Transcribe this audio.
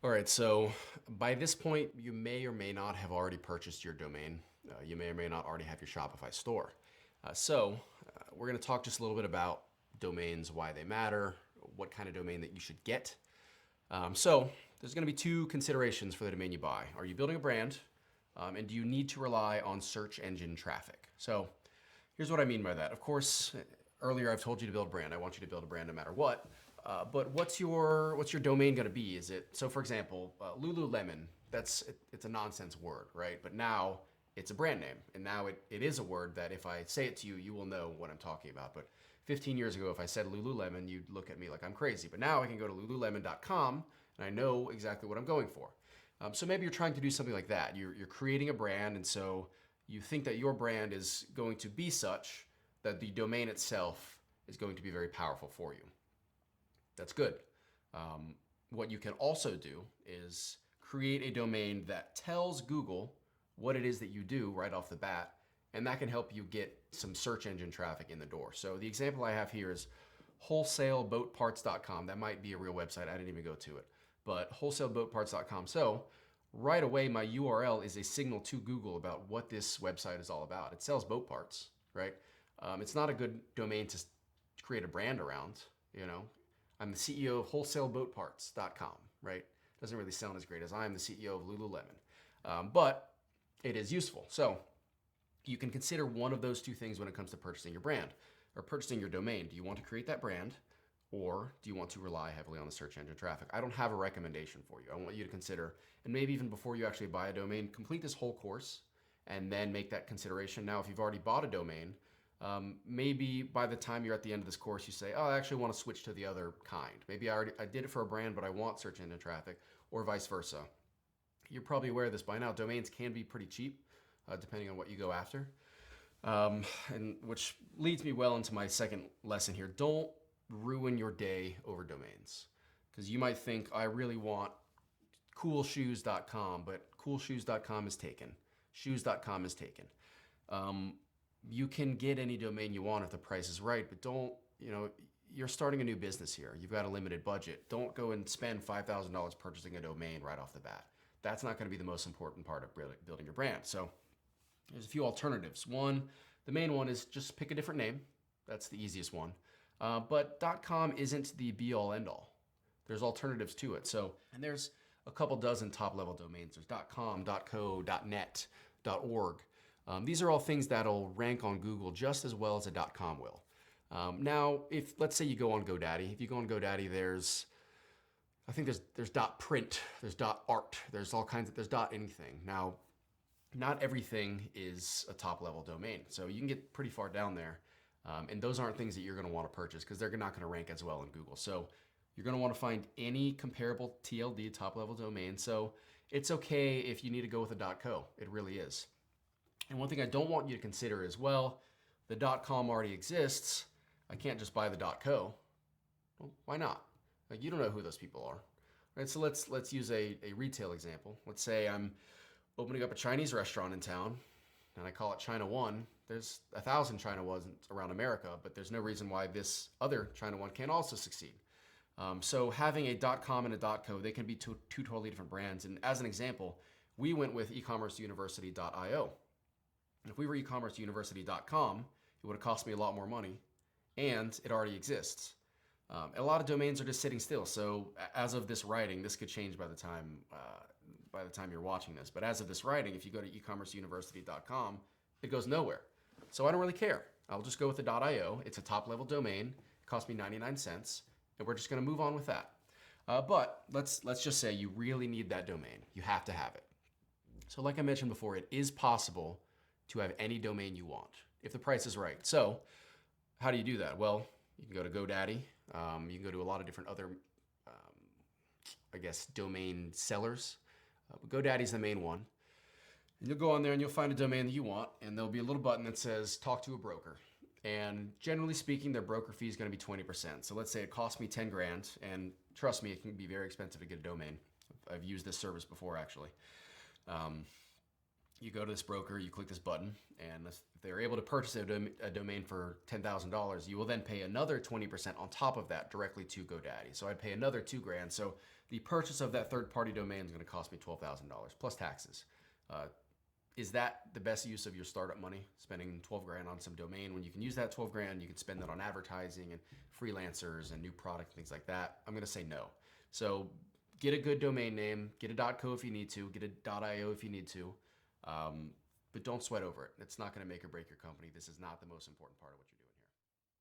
All right, so by this point, you may or may not have already purchased your domain. You may or may not already have your Shopify store. We're going to talk just a little bit about domains, why they matter, what kind of domain that you should get. There's going to be two considerations for the domain you buy. Are you building a brand? And do you need to rely on search engine traffic? So here's what I mean by that. Of course, earlier I've told you to build a brand. I want you to build a brand no matter what. But what's your domain going to be? Is it, so for example, Lululemon? It's a nonsense word, right? But now it's a brand name, and now it is a word that if I say it to you, you will know what I'm talking about. But 15 years ago, if I said Lululemon, you'd look at me like I'm crazy. But now I can go to lululemon.com and I know exactly what I'm going for. So maybe you're trying to do something like that. You're creating a brand, and so you think that your brand is going to be such that the domain itself is going to be very powerful for you. That's good. What you can also do is create a domain that tells Google what it is that you do right off the bat, and that can help you get some search engine traffic in the door. So the example I have here is wholesale-boat-parts.com. That might be a real website. I didn't even go to it, but wholesale-boat-parts.com. So right away, my URL is a signal to Google about what this website is all about. It sells boat parts, right? It's not a good domain to create a brand around, you know. I'm the CEO of wholesale-boat-parts.com, right? Doesn't really sound as great as I'm the CEO of Lululemon, but it is useful. So you can consider one of those two things when it comes to purchasing your brand or purchasing your domain. Do you want to create that brand, or do you want to rely heavily on the search engine traffic? I don't have a recommendation for you. I want you to consider, and maybe even before you actually buy a domain, complete this whole course and then make that consideration. Now, if you've already bought a domain, maybe by the time you're at the end of this course, you say, oh, I actually want to switch to the other kind. Maybe I did it for a brand, but I want search engine traffic, or vice versa. You're probably aware of this by now. Domains can be pretty cheap, depending on what you go after. And which leads me well into my second lesson here. Don't ruin your day over domains. Because you might think, I really want coolshoes.com, but coolshoes.com is taken. Shoes.com is taken. You can get any domain you want if the price is right, but don't, you're starting a new business here. You've got a limited budget. Don't go and spend $5,000 purchasing a domain right off the bat. That's not going to be the most important part of building your brand. So there's a few alternatives. One, the main one is just pick a different name. That's the easiest one. But .com isn't the be all end all. There's alternatives to it. And there's a couple dozen top level domains. There's .com, .co, .net, .org. These are all things that'll rank on Google just as well as a .com will. Now, let's say you go on GoDaddy. If you go on GoDaddy, there's .print, there's .art, there's all kinds of, there's .anything. Now, not everything is a top level domain. So you can get pretty far down there. And those aren't things that you're going to want to purchase because they're not going to rank as well in Google. So you're going to want to find any comparable TLD, top level domain. So it's okay if you need to go with a .co. It really is. And one thing I don't want you to consider is, well, the .com already exists. I can't just buy the .co. Well, why not? Like, you don't know who those people are. Right? So let's use a retail example. Let's say I'm opening up a Chinese restaurant in town and I call it China One. There's 1,000 China Ones around America, but there's no reason why this other China One can't also succeed. So having a .com and a .co, they can be two totally different brands. And as an example, we went with eCommerceUniversity.io. If we were eCommerceUniversity.com, it would have cost me a lot more money, and it already exists. A lot of domains are just sitting still. So as of this writing, this could change by the time you're watching this. But as of this writing, if you go to eCommerceUniversity.com, it goes nowhere. So I don't really care. I'll just go with the .io. It's a top-level domain. It cost me 99 cents, and we're just going to move on with that. But let's just say you really need that domain. You have to have it. So like I mentioned before, it is possible to have any domain you want if the price is right. So how do you do that? Well, you can go to GoDaddy. You can go to a lot of different other, domain sellers. But GoDaddy's the main one. And you'll go on there and you'll find a domain that you want, and there'll be a little button that says talk to a broker. And generally speaking, their broker fee is going to be 20%. So let's say it cost me 10 grand, and trust me, it can be very expensive to get a domain. I've used this service before, actually. You go to this broker, you click this button, and if they're able to purchase a domain for $10,000, you will then pay another 20% on top of that directly to GoDaddy. So I'd pay another $2,000. So the purchase of that third-party domain is going to cost me $12,000 plus taxes. Is that the best use of your startup money, spending 12 grand on some domain when you can use that 12 grand, you can spend that on advertising and freelancers and new product, things like that? I'm going to say no. So get a good domain name, get a .co if you need to, get a .io if you need to, but don't sweat over it. It's not going to make or break your company. This is not the most important part of what you're doing.